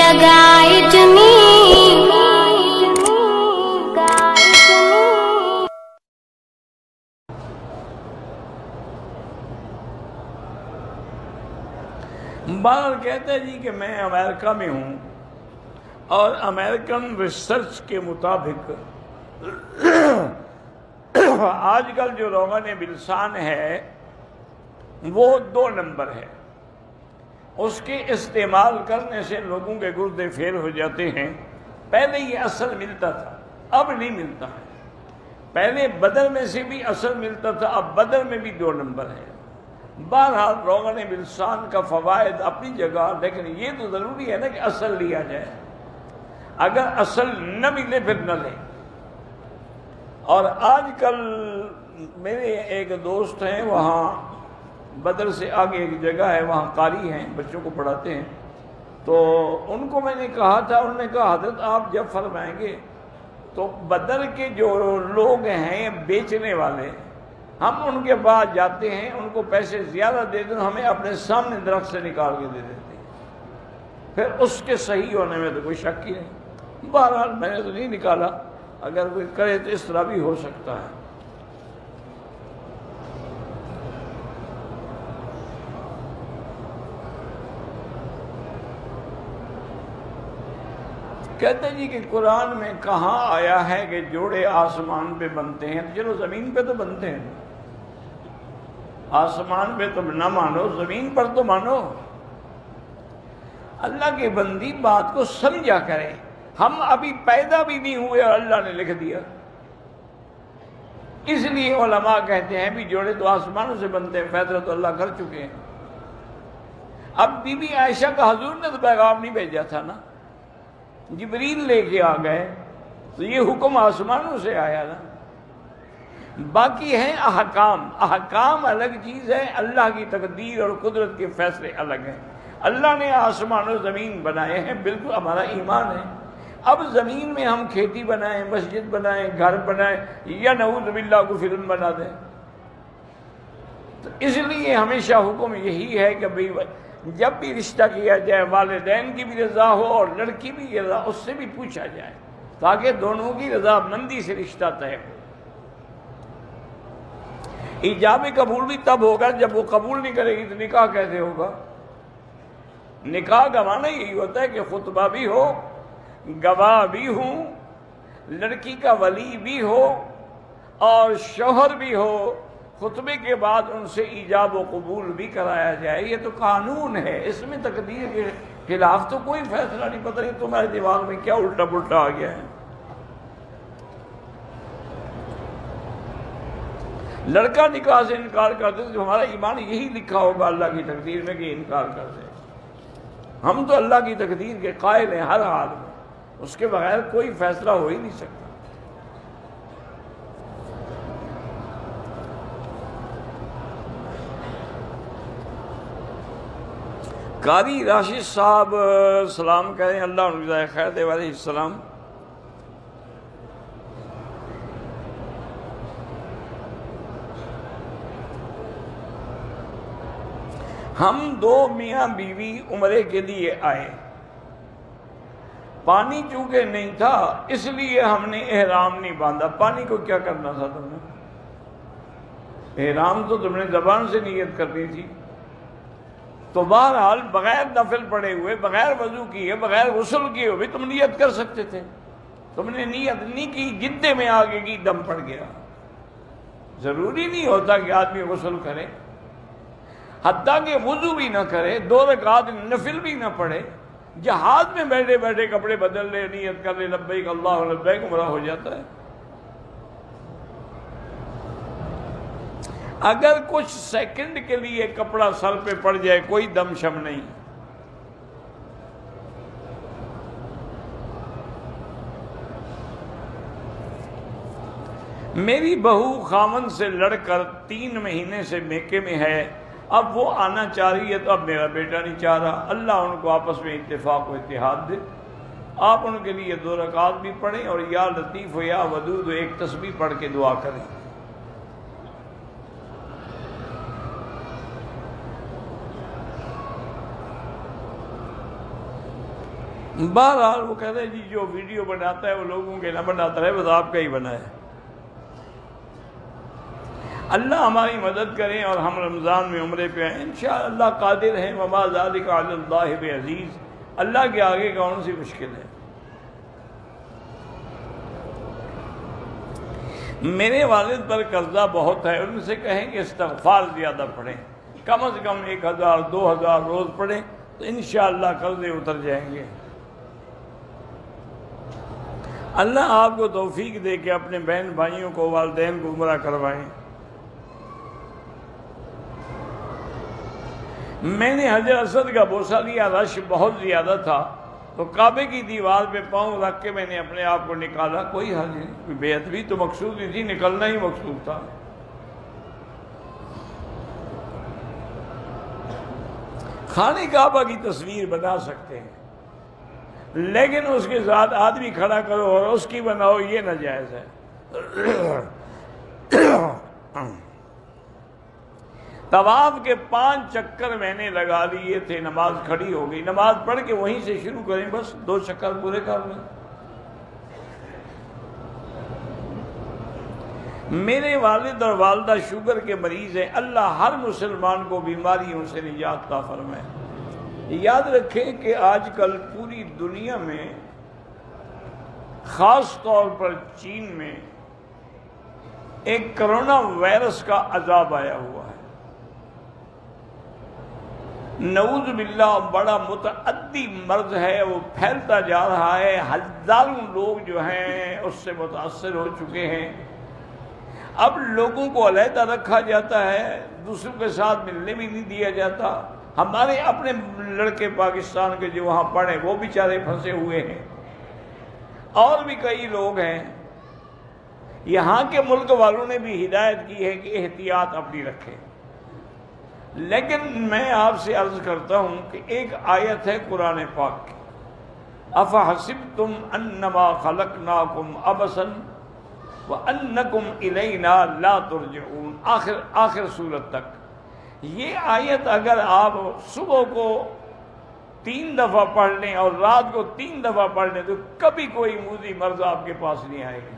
بار کہتے ہیں جی کہ میں امریکہ میں ہوں اور امریکن ریسرچ کے مطابق آج کل جو روغن بلسان ہے وہ 2 نمبر ہے. اس کے استعمال کرنے سے لوگوں کے گردے فیل ہو جاتے ہیں. پہلے یہ اصل ملتا تھا، اب نہیں ملتا ہے. پہلے بدر میں سے بھی اصل ملتا تھا، اب بدر میں بھی 2 نمبر ہے. بہرحال روغن بلسان کا فوائد اپنی جگہ، لیکن یہ تو ضروری ہے نا کہ اصل لیا جائے. اگر اصل نہ ملے پھر نہ لیں. اور آج کل میرے ایک دوست ہیں، وہاں بدر سے آگے ایک جگہ ہے، وہاں قاری ہیں، بچوں کو پڑھاتے ہیں. تو ان کو میں نے کہا تھا، انہوں نے کہا حضرت آپ جب فرمائیں گے تو بدر کے جو لوگ ہیں بیچنے والے، ہم ان کے پاس جاتے ہیں، ان کو پیسے زیادہ دے دیں، ہمیں اپنے سامنے درخت سے نکال کے دے دیتے ہیں. پھر اس کے صحیح ہونے میں تو کوئی شک ہی نہیں. بہرحال میں نے تو نہیں نکالا، اگر کوئی کرے تو اس طرح بھی ہو سکتا ہے. کہتے جی کہ قرآن میں کہاں آیا ہے کہ جوڑے آسمان پہ بنتے ہیں؟ چلو زمین پہ تو بنتے ہیں، آسمان پہ تو نہ مانو، زمین پر تو مانو. اللہ کے بندی بات کو سمجھا کریں. ہم ابھی پیدا بھی نہیں ہوئے اور اللہ نے لکھ دیا. اس لیے علماء کہتے ہیں بھی جوڑے تو آسمانوں سے بنتے ہیں، فیصلہ تو اللہ کر چکے ہیں. اب بی بی عائشہ کا حضور نے تو پیغام نہیں بھیجا تھا نا، جبریل لے کے آ گئے، تو یہ حکم آسمانوں سے آیا نا. باقی ہیں احکام. احکام الگ چیز ہے، اللہ کی تقدیر اور قدرت کے فیصلے الگ ہیں. اللہ نے آسمان و زمین بنائے ہیں، بالکل ہمارا ایمان ہے. اب زمین میں ہم کھیتی بنائیں، مسجد بنائیں، گھر بنائیں، یا نعوذ باللہ کو فلم بنا دیں. تو اس لیے ہمیشہ حکم یہی ہے کہ جب بھی رشتہ کیا جائے والدین کی بھی رضا ہو اور لڑکی بھی رضا، اس سے بھی پوچھا جائے تاکہ دونوں کی رضا مندی سے رشتہ طے ہو. ایجاب قبول بھی تب ہوگا جب وہ قبول نہیں کرے گی تو نکاح کیسے ہوگا؟ نکاح کا معنی یہی ہوتا ہے کہ خطبہ بھی ہو، گواہ بھی ہوں، لڑکی کا ولی بھی ہو اور شوہر بھی ہو. خطبے کے بعد ان سے ایجاب و قبول بھی کرایا جائے. یہ تو قانون ہے، اس میں تقدیر کے خلاف تو کوئی فیصلہ نہیں. پتہ نہیں تمہارے دماغ میں کیا الٹا پلٹا آ گیا ہے. لڑکا نکاح سے انکار کر دے تو ہمارا ایمان یہی لکھا ہوگا اللہ کی تقدیر میں کہ انکار کر دے. ہم تو اللہ کی تقدیر کے قائل ہیں ہر حال میں، اس کے بغیر کوئی فیصلہ ہو ہی نہیں سکتا. قاری راشد صاحب سلام کہیں، اللہ ان کو جزائے خیر دے علیہ السلام. ہم 2 میاں بیوی عمرے کے لیے آئے. پانی چونکہ نہیں تھا اس لیے ہم نے احرام نہیں باندھا. پانی کو کیا کرنا تھا تم نے؟ احرام تو تم نے زبان سے نیت کرنی تھی. تو بہرحال بغیر نفل پڑے ہوئے، بغیر وضو کیے، بغیر غسل کیے ہوئے تم نیت کر سکتے تھے. تم نے نیت نہیں کی، جدے میں آگے کی دم پڑ گیا. ضروری نہیں ہوتا کہ آدمی غسل کرے، حتیٰ کہ وضو بھی نہ کرے، 2 رکعت نفل بھی نہ پڑھے، جہاز میں بیٹھے بیٹھے کپڑے بدل لے، نیت کر لے لبیک اللہ لبیک، عمرہ ہو جاتا ہے. اگر کچھ سیکنڈ کے لیے کپڑا سر پہ پڑ جائے کوئی دم شم نہیں. میری بہو خامن سے لڑ کر 3 مہینے سے میکے میں ہے، اب وہ آنا چاہ رہی ہے تو اب میرا بیٹا نہیں چاہ رہا. اللہ ان کو آپس میں اتفاق و اتحاد دے. آپ ان کے لیے 2 رکعت بھی پڑھیں اور یا لطیف و یا ودود 1 تسبیح پڑھ کے دعا کریں. بہرحال وہ کہتے ہیں جی جو ویڈیو بناتا ہے وہ لوگوں کے نہ بناتا ہے، بس آپ کا ہی بنا ہے۔ اللہ ہماری مدد کریں اور ہم رمضان میں عمرے پہ آئیں، انشاءاللہ اللہ قادر ہیں۔ وما ذلک علی اللہ بعزیز، اللہ کے آگے کون سی مشکل ہے۔ میرے والد پر قرضہ بہت ہے، ان سے کہیں کہ استغفار زیادہ پڑھیں، کم از کم 1000 2000 روز پڑھیں تو انشاءاللہ قرضے اتر جائیں گے۔ اللہ آپ کو توفیق دے کہ اپنے بہن بھائیوں کو، والدین کو عمرہ کروائیں۔ میں نے حجر اسود کا بوسہ لیا، رش بہت زیادہ تھا، تو کعبے کی دیوار پہ پاؤں رکھ کے میں نے اپنے آپ کو نکالا، کوئی حرج نہیں، بے ادبی تو مقصود نہیں تھی، نکلنا ہی مقصود تھا۔ خانہ کعبہ کی تصویر بنا سکتے ہیں، لیکن اس کے ساتھ آدمی کھڑا کرو اور اس کی بناؤ، یہ ناجائز ہے۔ طواف کے 5 چکر میں نے لگا لیے تھے، نماز کھڑی ہو گئی، نماز پڑھ کے وہیں سے شروع کریں، بس 2 چکر پورے کر لیں۔ میرے والد اور والدہ شوگر کے مریض ہیں، اللہ ہر مسلمان کو بیماریوں سے نجات عطا فرمائے۔ یاد رکھیں کہ آج کل پوری دنیا میں، خاص طور پر چین میں، ایک کرونا وائرس کا عذاب آیا ہوا ہے۔ نعوذ باللہ، بڑا متعدی مرض ہے، وہ پھیلتا جا رہا ہے، ہزاروں لوگ جو ہیں اس سے متاثر ہو چکے ہیں۔ اب لوگوں کو علیحدہ رکھا جاتا ہے، دوسروں کے ساتھ ملنے بھی نہیں دیا جاتا۔ ہمارے اپنے لڑکے پاکستان کے جو وہاں پڑھے وہ بیچارے پھنسے ہوئے ہیں، اور بھی کئی لوگ ہیں۔ یہاں کے ملک والوں نے بھی ہدایت کی ہے کہ احتیاط اپنی رکھیں، لیکن میں آپ سے عرض کرتا ہوں کہ ایک آیت ہے قرآن پاک کی، أَفَحَسِبْتُمْ أَنَّمَا خَلَقْنَاكُمْ عَبَثًا وَأَنَّكُمْ إِلَيْنَا لَا تُرْجَعُونَ، آخر سورت تک۔ یہ آیت اگر آپ صبح کو 3 دفعہ پڑھ لیں اور رات کو 3 دفعہ پڑھ لیں تو کبھی کوئی موذی مرض آپ کے پاس نہیں آئے گی،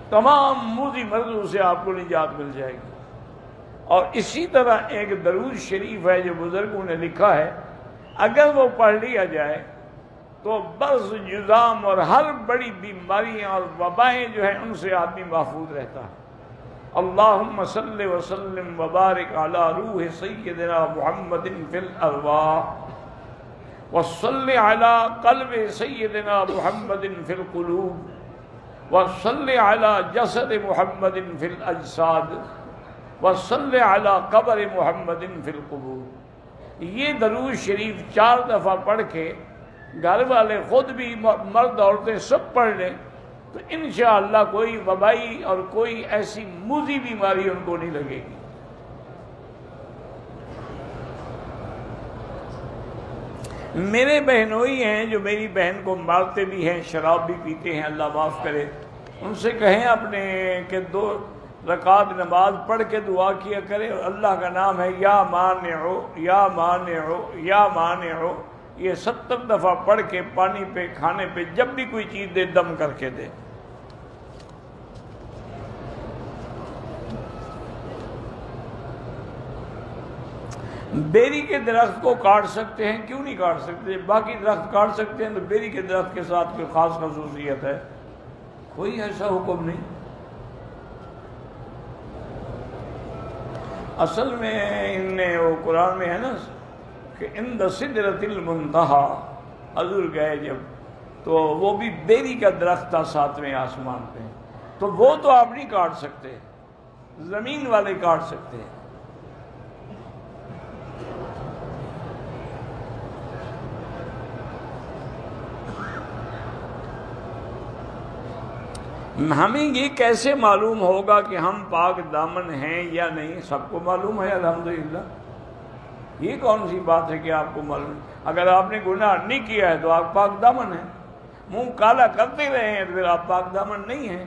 تمام موذی مرضوں سے آپ کو نجات مل جائے گی۔ اور اسی طرح ایک درود شریف ہے جو بزرگوں نے لکھا ہے، اگر وہ پڑھ لیا جائے تو برز، جذام اور ہر بڑی بیماریاں اور وبائیں جو ہیں ان سے آدمی محفوظ رہتا ہے۔ اللہم صلی وسلم وبارک علی روح سیدنا محمد فی الارواح، وصلی علی قلب سیدنا محمد فی القلوب، وصلی علی جسد محمد فی الاجساد، وصلی علی قبر محمد فی القبور۔ یہ درود شریف 4 دفعہ پڑھ کے گھر والے خود بھی، مرد عورتیں سب پڑھ لیں تو انشاءاللہ کوئی وبائی اور کوئی ایسی موذی بیماری ان کو نہیں لگے گی۔ میرے بہنوئی ہیں جو میری بہن کو مارتے بھی ہیں، شراب بھی پیتے ہیں، اللہ معاف کرے، ان سے کہیں اپنے کہ 2 رکعت نماز پڑھ کے دعا کیا کرے، اور اللہ کا نام ہے یا مانعو یا مانعو یا مانعو، یہ 70 دفعہ پڑھ کے پانی پہ، کھانے پہ، جب بھی کوئی چیز دے دم کر کے دے۔ بیری کے درخت کو کاٹ سکتے ہیں، کیوں نہیں کاٹ سکتے؟ باقی درخت کاٹ سکتے ہیں تو بیری کے درخت کے ساتھ کوئی خاص خصوصیت ہے؟ کوئی ایسا حکم نہیں۔ اصل میں ان نے وہ قرآن میں ہے نا کہ عند سدرۃ المنتہا، حضور گئے جب تو وہ بھی بیری کا درخت تھا 7ویں آسمان پہ، تو وہ تو آپ نہیں کاٹ سکتے، زمین والے کاٹ سکتے ہیں۔ ہمیں یہ کیسے معلوم ہوگا کہ ہم پاک دامن ہیں یا نہیں؟ سب کو معلوم ہے الحمدللہ۔ یہ کون سی بات ہے کہ آپ کو معلوم؟ اگر آپ نے گناہ نہیں کیا ہے تو آپ پاک دامن ہیں، منہ کالا کرتے رہے ہیں تو پھر آپ پاک دامن نہیں ہیں۔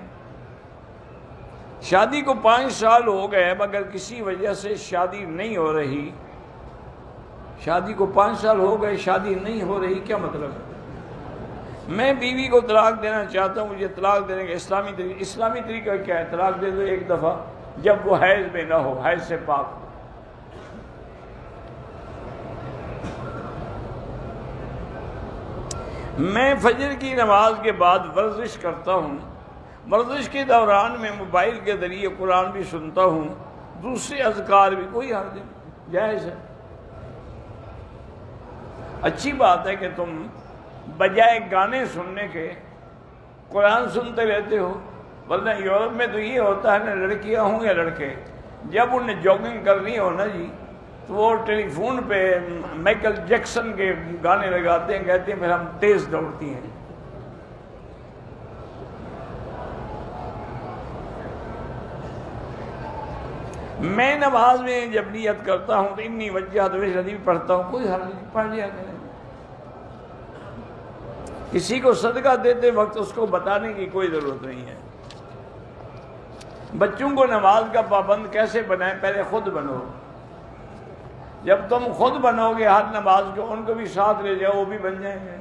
شادی کو 5 سال ہو گئے مگر کسی وجہ سے شادی نہیں ہو رہی، شادی کو 5 سال ہو گئے شادی نہیں ہو رہی، کیا مطلب ہے؟ میں بیوی کو طلاق دینا چاہتا ہوں، مجھے طلاق دینے کا اسلامی طریقہ کیا ہے؟ طلاق دے دو ایک دفعہ جب وہ حیض میں نہ ہو، حیض سے پاک ہو۔ میں فجر کی نماز کے بعد ورزش کرتا ہوں، ورزش کے دوران میں موبائل کے ذریعے قرآن بھی سنتا ہوں، دوسرے اذکار بھی، کوئی حرج نہیں، جائز ہے۔ اچھی بات ہے کہ تم بجائے گانے سننے کے قرآن سنتے رہتے ہو، ورنہ یورپ میں تو یہ ہوتا ہے نا، لڑکیاں ہوں یا لڑکے، جب انہیں جاگنگ کرنی ہو نا جی، تو وہ ٹیلی فون پہ مائیکل جیکسن کے گانے لگاتے ہیں، کہتے ہیں پھر ہم تیز دوڑتی ہیں۔ میں نماز میں جب نیت کرتا ہوں تو انی وجہت وجہ بھی پڑھتا ہوں، کوئی حرج نہیں، پڑھ لیا کریں۔ کسی کو صدقہ دیتے وقت اس کو بتانے کی کوئی ضرورت نہیں ہے۔ بچوں کو نماز کا پابند کیسے بنائیں؟ پہلے خود بنو۔ جب تم خود بنو گے ہر نماز کو، ان کو بھی ساتھ لے جاؤ، وہ بھی بن جائیں گے۔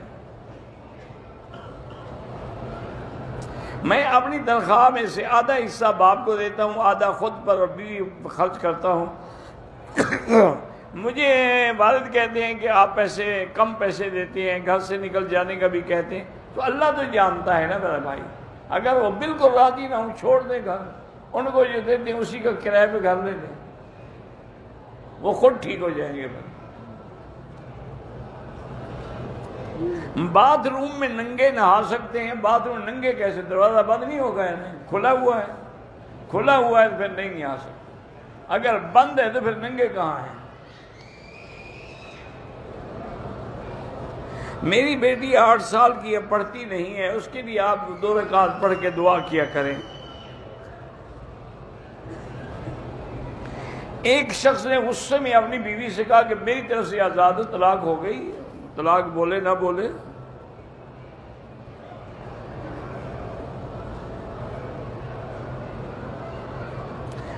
میں اپنی تنخواہ میں سے آدھا حصہ باپ کو دیتا ہوں، آدھا خود پر اور بیوی خرچ کرتا ہوں۔ مجھے والد کہتے ہیں کہ آپ کم پیسے دیتے ہیں، گھر سے نکل جانے کا بھی کہتے ہیں، تو اللہ تو جانتا ہے نا میرا بھائی، اگر وہ بالکل راضی نہ ہوں چھوڑ دیں گھر، ان کو جو دیتے ہیں اسی کا کرایہ پہ گھر لے لیں، وہ خود ٹھیک ہو جائیں گے۔ باتھ روم میں ننگے نہا سکتے ہیں، باتھ روم ننگے کیسے؟ دروازہ بند نہیں ہوگا ہے نا، کھلا ہوا ہے، کھلا ہوا ہے تو پھر نہیں نہا سکتے، اگر بند ہے تو پھر ننگے کہاں ہیں؟ میری بیٹی 8 سال کی ہے، پڑھتی نہیں ہے، اس کے لیے آپ 2 رکعت پڑھ کے دعا کیا کریں۔ ایک شخص نے غصے میں اپنی بیوی سے کہا کہ میری طرف سے آزاد طلاق ہو گئی، طلاق بولے نہ بولے۔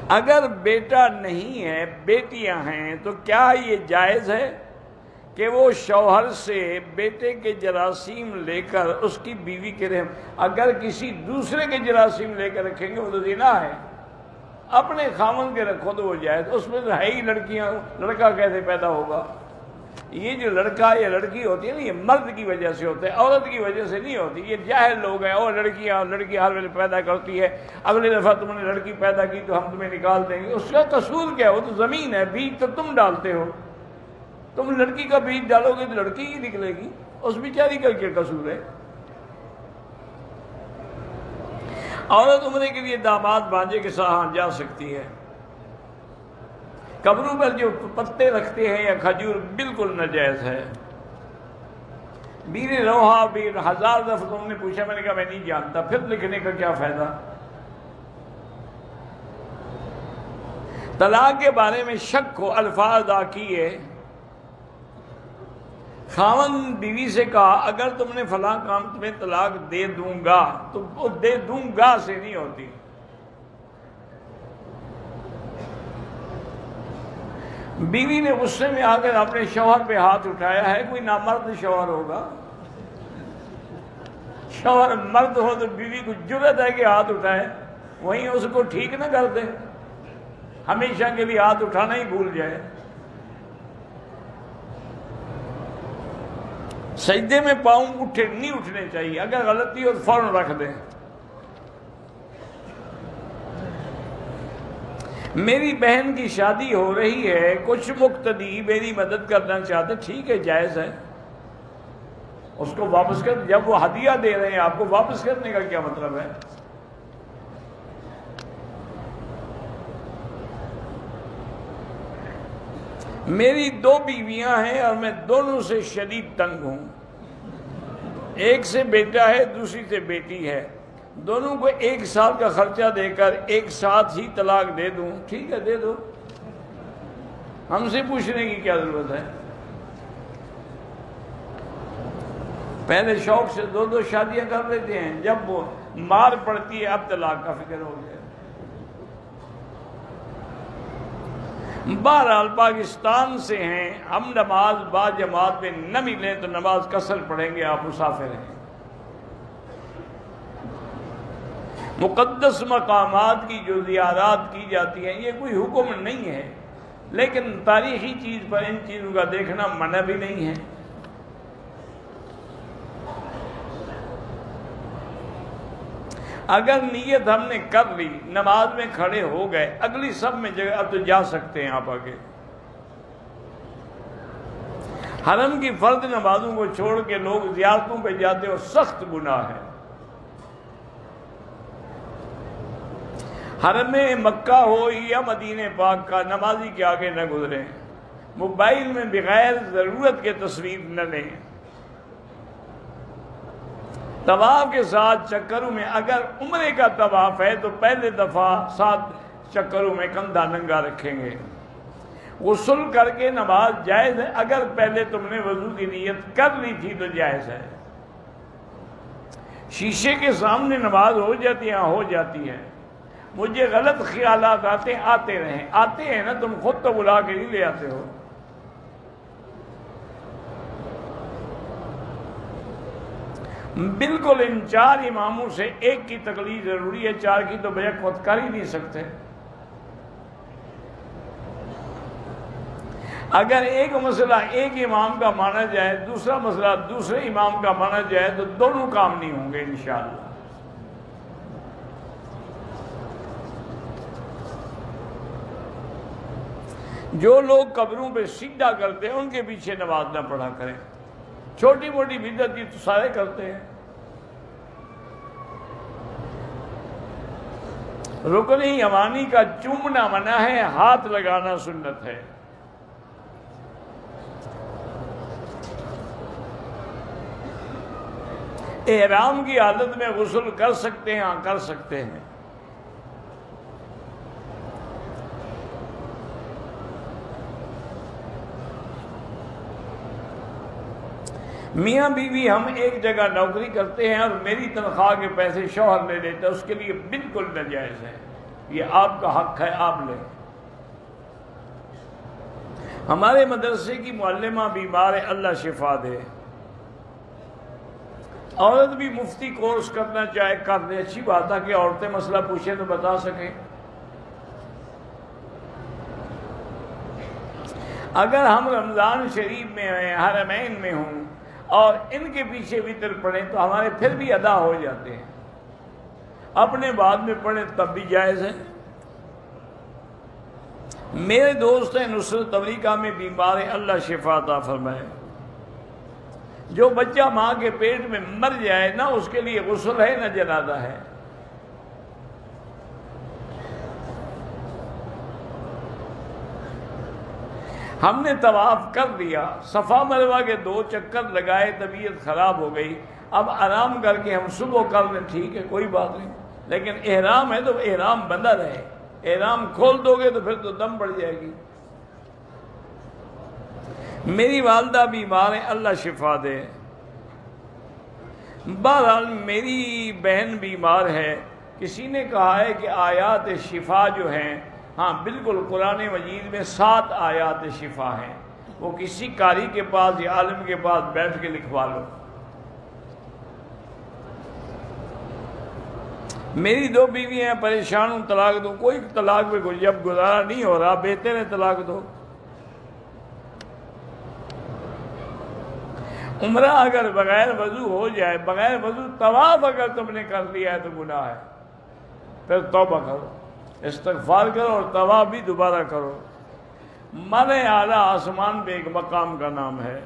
اگر بیٹا نہیں ہے، بیٹیاں ہیں، تو کیا یہ جائز ہے کہ وہ شوہر سے بیٹے کے جراثیم لے کر اس کی بیوی کے رحم، اگر کسی دوسرے کے جراثیم لے کر رکھیں گے وہ تو زنا ہے، اپنے خامن کے رکھو تو وہ جائز، اس میں تو ہے ہی لڑکیاں، لڑکا کیسے پیدا ہوگا؟ یہ جو لڑکا یا لڑکی ہوتی ہے نا، یہ مرد کی وجہ سے ہوتا ہے، عورت کی وجہ سے نہیں ہوتی، یہ جاہل لوگ ہیں، اور لڑکی ہر ویلے پیدا کرتی ہے، اگلی دفعہ تم نے لڑکی پیدا کی تو ہم تمہیں نکال دیں گے، اس کا قصور کیا؟ وہ تو زمین ہے، بیج تو تم ڈالتے ہو، تم لڑکی کا بیج ڈالو گے تو لڑکی ہی نکلے گی، اس بیچاری کا کیا قصور ہے؟ عورت عمرے کے لیے داماد بھانجے کے ساتھ جا سکتی ہے۔ قبروں پر جو پتے رکھتے ہیں یا کھجور بالکل ناجائز ہے۔ بیر روحا بیر 1000 دفعہ تم نے پوچھا، میں نے کہا میں نہیں جانتا، پھر لکھنے کا کیا فائدہ؟ طلاق کے بارے میں شک ہو، الفاظ ادا کیے، خاوند بیوی سے کہا اگر تم نے فلاں کام تمہیں طلاق دے دوں گا، تو وہ دے دوں گا سے نہیں ہوتی۔ بیوی نے غصے میں آ کر اپنے شوہر پہ ہاتھ اٹھایا ہے، کوئی نامرد شوہر ہوگا؟ شوہر مرد ہو تو بیوی کو جرأت ہے کہ ہاتھ اٹھائے، وہیں اس کو ٹھیک نہ کر دے، ہمیشہ کے لیے ہاتھ اٹھانا ہی بھول جائے۔ سجدے میں پاؤں نہیں اٹھنے چاہیے، اگر غلطی ہو تو فوراً رکھ دیں۔ میری بہن کی شادی ہو رہی ہے، کچھ مقتدی میری مدد کرنا چاہتے، ٹھیک ہے، جائز ہے، اس کو واپس کر، جب وہ ہدیہ دے رہے ہیں آپ کو، واپس کرنے کا کیا مطلب ہے؟ میری 2 بیویاں ہیں اور میں دونوں سے شدید تنگ ہوں، ایک سے بیٹا ہے، دوسری سے بیٹی ہے، دونوں کو 1 سال کا خرچہ دے کر ایک ساتھ ہی طلاق دے دوں؟ ٹھیک ہے، دے دو، ہم سے پوچھنے کی کیا ضرورت ہے؟ پہلے شوق سے 2 شادیاں کر لیتے ہیں، جب وہ مار پڑتی ہے اب طلاق کا فکر ہو گیا۔ بہرحال پاکستان سے ہیں ہم، نماز با جماعت میں نہ ملیں تو نماز قصر پڑھیں گے، آپ مسافر ہیں۔ مقدس مقامات کی جو زیارات کی جاتی ہیں یہ کوئی حکم نہیں ہے، لیکن تاریخی چیز پر ان چیزوں کا دیکھنا منع بھی نہیں ہے۔ اگر نیت ہم نے کر لی، نماز میں کھڑے ہو گئے، اگلی سب میں جگہ، اب تو جا سکتے ہیں آپ آگے۔ حرم کی فرض نمازوں کو چھوڑ کے لوگ زیارتوں پہ جاتے اور سخت گناہ ہے۔ حرم مکہ ہو یا مدینہ پاک کا، نمازی کے آگے نہ گزریں، موبائل میں بغیر ضرورت کے تصویر نہ لیں، طواف کے ساتھ چکروں میں، اگر عمرے کا طواف ہے تو پہلے دفعہ 7 چکروں میں کندھا ننگا رکھیں گے۔ غسل کر کے نماز جائز ہے، اگر پہلے تم نے وضو کی نیت کر لی تھی تو جائز ہے۔ شیشے کے سامنے نماز ہو جاتی ہے، ہو جاتی ہے۔ مجھے غلط خیالات آتے ہیں نا، تم خود تو بلا کے نہیں لے آتے ہو۔ بالکل ان 4 اماموں سے ایک کی تقلید ضروری ہے، 4 کی تو بیک وقت کر ہی نہیں سکتے۔ اگر ایک مسئلہ ایک امام کا مانا جائے، دوسرا مسئلہ دوسرے امام کا مانا جائے تو دونوں کام نہیں ہوں گے انشاءاللہ۔ جو لوگ قبروں پہ سجدہ کرتے ہیں ان کے پیچھے نماز نہ پڑھا کریں، چھوٹی موٹی بدعت کی تو سارے کرتے ہیں۔ رکن یمانی کا چومنا منع ہے، ہاتھ لگانا سنت ہے۔ احرام کی حالت میں غسل کر سکتے ہیں، ہاں کر سکتے ہیں۔ میاں بیوی ہم ایک جگہ نوکری کرتے ہیں اور میری تنخواہ کے پیسے شوہر لے لیتا ہے، اس کے لیے بالکل ناجائز ہے، یہ آپ کا حق ہے، آپ لیں۔ ہمارے مدرسے کی معلمہ بیمار ہے، اللہ شفا دے۔ عورت بھی مفتی کورس کرنا چاہے کر دے، اچھی بات ہے کہ عورتیں مسئلہ پوچھیں تو بتا سکیں۔ اگر ہم رمضان شریف میں ہیں، حرمین میں ہوں اور ان کے پیچھے وتر پڑھیں تو ہمارے پھر بھی ادا ہو جاتے ہیں، اپنے بعد میں پڑھیں تب بھی جائز ہے۔ میرے دوست ہیں نصرت امریکہ میں بیمار ہے، اللہ شفا عطا فرمائے۔ جو بچہ ماں کے پیٹ میں مر جائے نہ اس کے لیے غسل ہے نہ جنازہ ہے۔ ہم نے طواف کر دیا، صفا مروہ کے 2 چکر لگائے، طبیعت خراب ہو گئی، اب آرام کر کے ہم صبح کر لیں، ٹھیک ہے کوئی بات نہیں، لیکن احرام ہے تو احرام بندہ رہے۔ احرام کھول دو گے تو پھر تو دم پڑ جائے گی۔ میری والدہ بیمار ہیں، اللہ شفا دے۔ بہرحال میری بہن بیمار ہے، کسی نے کہا ہے کہ آیات شفا جو ہیں، ہاں بالکل قرآن مجید میں 7 آیات شفا ہیں، وہ کسی قاری کے پاس یا عالم کے پاس بیٹھ کے لکھوا لو۔ میری 2 بیویاں ہیں، پریشان ہوں، طلاق دو۔ کوئی طلاق پہ جب گزارا نہیں ہو رہا، بہتر ہے طلاق دو۔ عمرہ اگر بغیر وضو ہو جائے، بغیر وضو طواف اگر تم نے کر لیا ہے تو گناہ ہے، پھر توبہ کرو، استغفار کرو اور طواف بھی دوبارہ کرو۔ من اعلیٰ آسمان پہ ایک مقام کا نام ہے،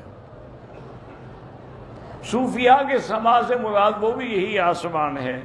صوفیاء کے سما سے مراد وہ بھی یہی آسمان ہے۔